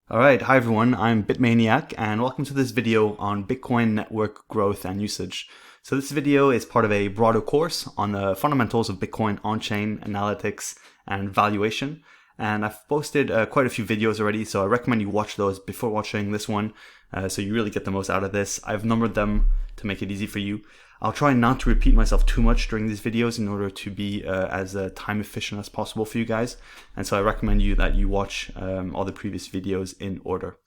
All right, hi everyone, I'm Bitmaniac and welcome to this video on Bitcoin network growth and usage. So this video is part of a broader course on the fundamentals of Bitcoin on-chain analytics and valuation. And I've posted quite a few videos already, so I recommend you watch those before watching this one so you really get the most out of this. I've numbered them to make it easy for you. I'll try not to repeat myself too much during these videos in order to be as time efficient as possible for you guys. And so I recommend you that you watch all the previous videos in order.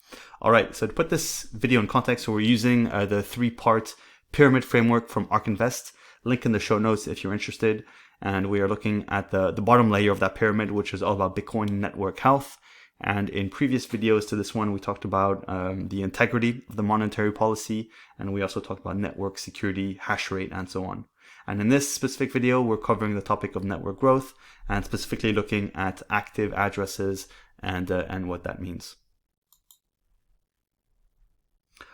All right, so to put this video in context, so we're using the three-part pyramid framework from ARK Invest. Link in the show notes if you're interested. And we are looking at the bottom layer of that pyramid, which is all about Bitcoin network health. And in previous videos to this one, we talked about the integrity of the monetary policy, and we also talked about network security, hash rate, and so on. And in this specific video, we're covering the topic of network growth and specifically looking at active addresses and what that means.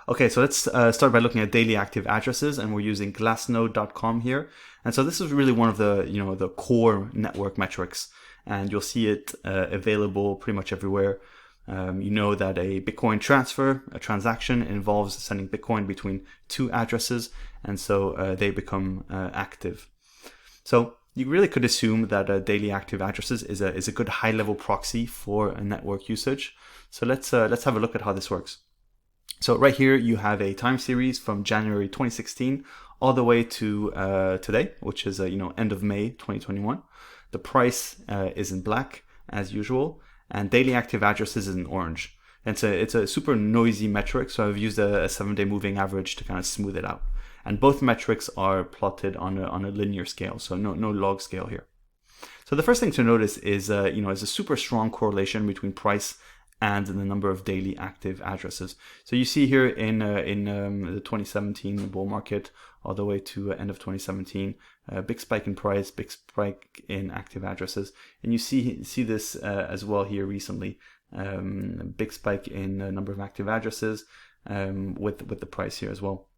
Okay, so let's start by looking at daily active addresses, and we're using glassnode.com here. And so this is really one of the the core network metrics, and you'll see it available pretty much everywhere. You know that a Bitcoin transfer, a transaction, involves sending Bitcoin between two addresses, and so they become active. So you really could assume that daily active addresses is a good high-level proxy for network usage. So let's have a look at how this works. So right here you have a time series from January 2016 all the way to today, which is end of May 2021. The price is in black as usual, and daily active addresses is in orange. And so it's a super noisy metric, so I've used a 7-day moving average to kind of smooth it out. And both metrics are plotted on a linear scale, so no log scale here. So the first thing to notice is is a super strong correlation between price and the number of daily active addresses. So you see here in the 2017 bull market all the way to end of 2017, big spike in price, big spike in active addresses, and you see this as well here recently, big spike in the number of active addresses with the price here as well.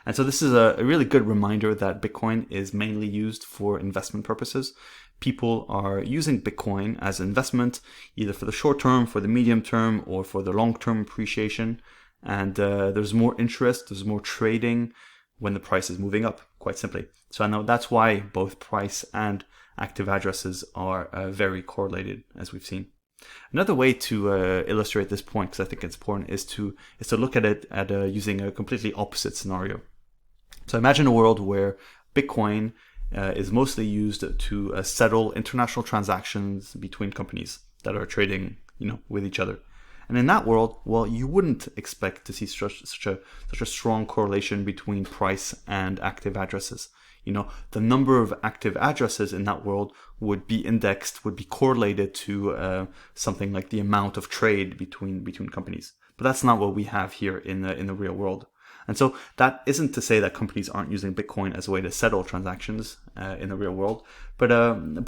And so this is a really good reminder that Bitcoin is mainly used for investment purposes. People are using Bitcoin as an investment, either for the short term, for the medium term, or for the long term appreciation. And there's more interest, there's more trading when the price is moving up, quite simply. So I know that's why both price and active addresses are very correlated, as we've seen. Another way to illustrate this point, because I think it's important, is to look at it using a completely opposite scenario. So imagine a world where Bitcoin is mostly used to settle international transactions between companies that are trading, with each other. And in that world, well, you wouldn't expect to see such a strong correlation between price and active addresses. The number of active addresses in that world would be indexed, would be correlated to something like the amount of trade between companies. But that's not what we have here in the real world. And so that isn't to say that companies aren't using Bitcoin as a way to settle transactions in the real world, but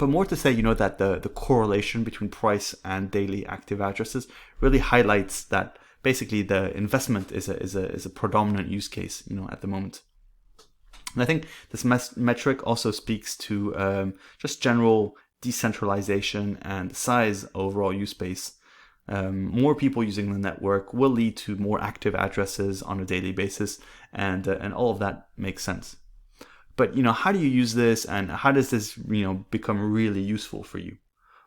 more to say, that the correlation between price and daily active addresses really highlights that basically the investment is a predominant use case, at the moment. And I think this metric also speaks to just general decentralization and size overall use base. More people using the network will lead to more active addresses on a daily basis, and all of that makes sense. But how do you use this, and how does this become really useful for you?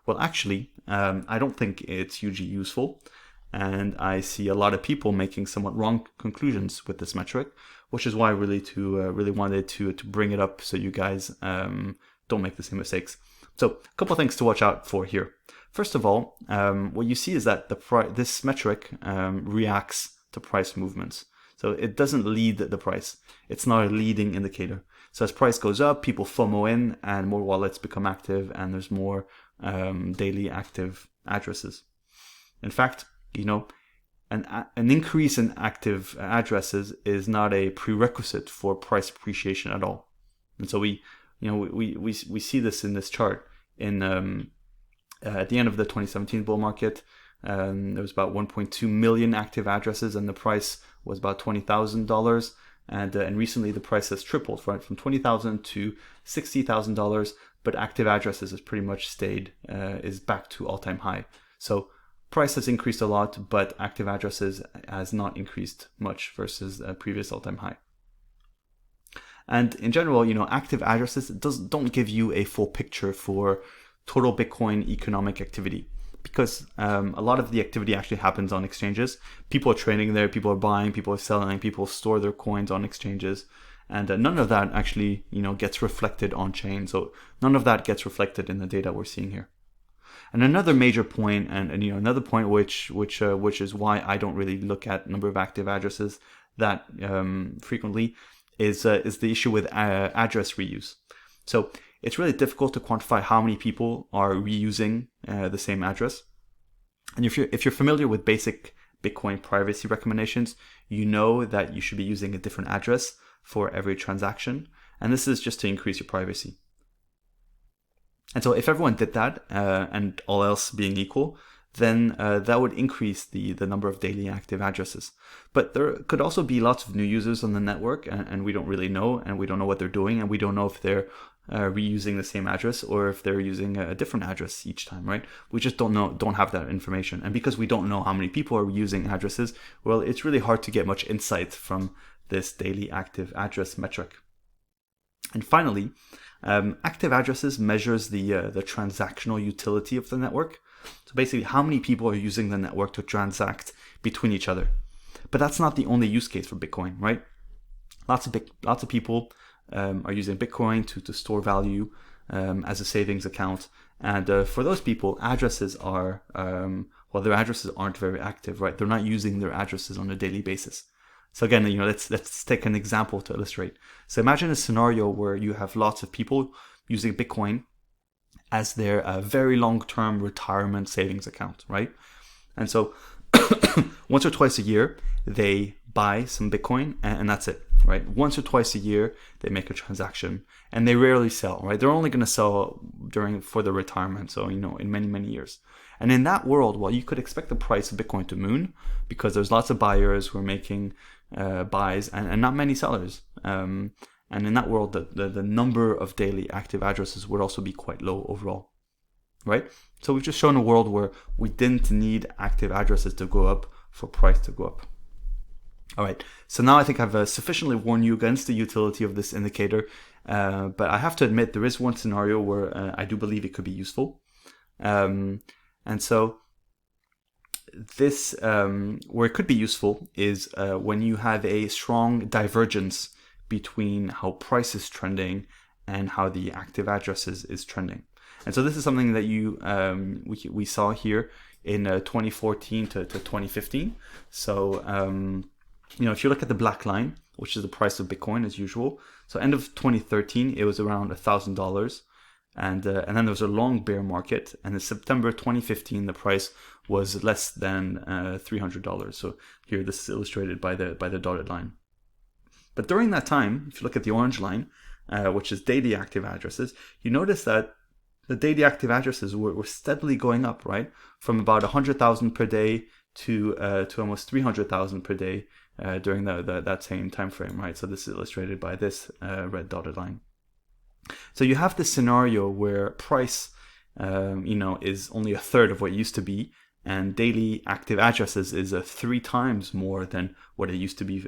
Well, actually, I don't think it's hugely useful, and I see a lot of people making somewhat wrong conclusions with this metric, which is why I really wanted to bring it up so you guys don't make the same mistakes. So a couple of things to watch out for here. First of all, what you see is that this metric reacts to price movements. So it doesn't lead the price. It's not a leading indicator. So as price goes up, people FOMO in and more wallets become active, and there's more daily active addresses. In fact, an increase in active addresses is not a prerequisite for price appreciation at all. And so we see this in this chart. At the end of the 2017 bull market, there was about 1.2 million active addresses, and the price was about $20,000. And recently the price has tripled, right, from $20,000 to $60,000. But active addresses has pretty much stayed, is back to all-time high. So price has increased a lot, but active addresses has not increased much versus a previous all-time high. And in general, active addresses don't give you a full picture for total Bitcoin economic activity, because a lot of the activity actually happens on exchanges. People are trading there, people are buying, people are selling, people store their coins on exchanges, and none of that actually gets reflected on chain. So none of that gets reflected in the data we're seeing here. And another major point, and another point which is why I don't really look at number of active addresses that frequently, is the issue with address reuse. So it's really difficult to quantify how many people are reusing the same address. And if you're familiar with basic Bitcoin privacy recommendations, you know that you should be using a different address for every transaction, and this is just to increase your privacy. And so if everyone did that, and all else being equal, then that would increase the number of daily active addresses. But there could also be lots of new users on the network, and we don't really know, and we don't know what they're doing, and we don't know if they're reusing the same address or if they're using a different address each time, right? We just don't have that information. And because we don't know how many people are reusing addresses, well, it's really hard to get much insight from this daily active address metric. And finally, active addresses measures the transactional utility of the network. So basically, how many people are using the network to transact between each other. But that's not the only use case for Bitcoin, right? Lots of people are using Bitcoin to store value as a savings account, and for those people, addresses are their addresses aren't very active, right? They're not using their addresses on a daily basis. So again, let's take an example to illustrate. So imagine a scenario where you have lots of people using Bitcoin as their very long-term retirement savings account, right? And so once or twice a year, they buy some Bitcoin, and that's it, right? Once or twice a year, they make a transaction, and they rarely sell, right? They're only going to sell for their retirement, so in many, many years. And in that world, well, you could expect the price of Bitcoin to moon, because there's lots of buyers who are making buys and not many sellers. And in that world, the number of daily active addresses would also be quite low overall, right? So we've just shown a world where we didn't need active addresses to go up for price to go up. All right, so now I think I've sufficiently warned you against the utility of this indicator, but I have to admit there is one scenario where I do believe it could be useful. And so this, where it could be useful is when you have a strong divergence between how price is trending and how the active addresses is trending. And so this is something that we saw here in 2014 to 2015. So if you look at the black line, which is the price of Bitcoin as usual, so end of 2013 it was around $1,000, and then there was a long bear market, and in September 2015 the price was less than $300. So here this is illustrated by the dotted line. But during that time, if you look at the orange line, which is daily active addresses, you notice that the daily active addresses were steadily going up, right? From about 100,000 per day to almost 300,000 per day during that same time frame, right? So this is illustrated by this red dotted line. So you have this scenario where price, is only a third of what it used to be, and daily active addresses is 3 times more than what it used to be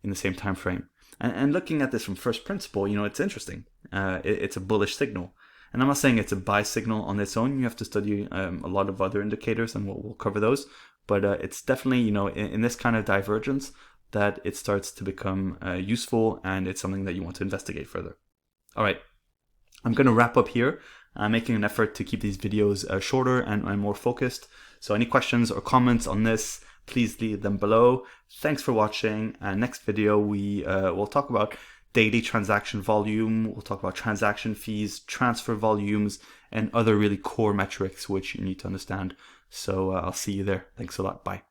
in the same time frame. And looking at this from first principle, it's interesting. It's a bullish signal. And I'm not saying it's a buy signal on its own. You have to study a lot of other indicators, and we'll cover those. But it's definitely, in this kind of divergence that it starts to become useful, and it's something that you want to investigate further. All right, I'm going to wrap up here. I'm making an effort to keep these videos shorter and more focused. So any questions or comments on this, please leave them below. Thanks for watching. Next video, we'll talk about daily transaction volume. We'll talk about transaction fees, transfer volumes, and other really core metrics which you need to understand. So I'll see you there. Thanks a lot. Bye.